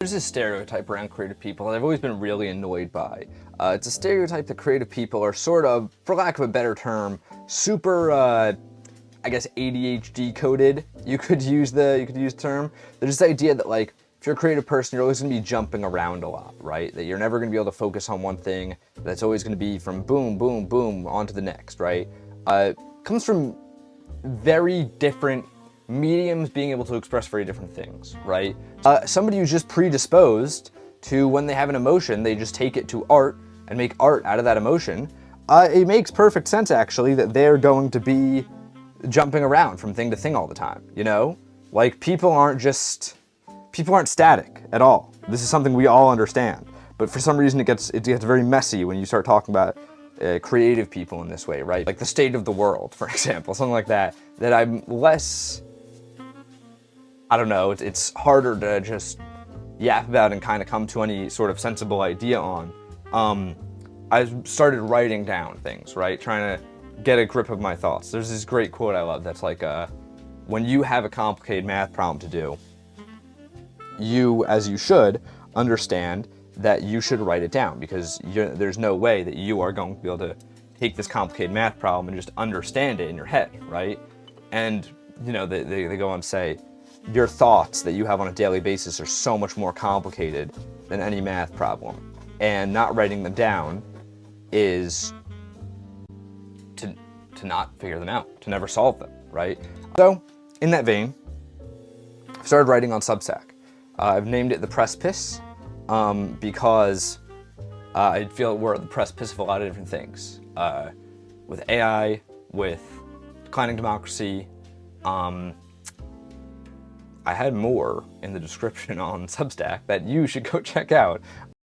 There's this stereotype around creative people that I've always been really annoyed by. It's a stereotype that creative people are sort of, for lack of a better term, super, I guess ADHD coded. You could use the term. There's this idea that, like, if you're a creative person, you're always going to be jumping around a lot, right? That you're never going to be able to focus on one thing. That's always going to be from boom, boom, boom on to the next, right? Comes from very different mediums being able to express very different things, right? Somebody who's just predisposed to, when they have an emotion, they just take it to art and make art out of that emotion. It makes perfect sense, actually, that they're going to be jumping around from thing to thing all the time, you know? Like, people aren't static at all. This is something we all understand. But for some reason, it gets very messy when you start talking about creative people in this way, right? Like the state of the world, for example, something like that, that I'm less, I don't know, it's harder to just yap about and kind of come to any sort of sensible idea on. I started writing down things, right? Trying to get a grip of my thoughts. There's this great quote I love that's like, when you have a complicated math problem to do, you, as you should, understand that you should write it down, because there's no way that you are going to be able to take this complicated math problem and just understand it in your head, right? And, you know, they go on to say, your thoughts that you have on a daily basis are so much more complicated than any math problem. And not writing them down is to not figure them out, to never solve them, right? So, in that vein, I've started writing on Substack. I've named it The Precipice, because I feel we're at the precipice of a lot of different things. With AI, with declining democracy. I had more in the description on Substack that you should go check out.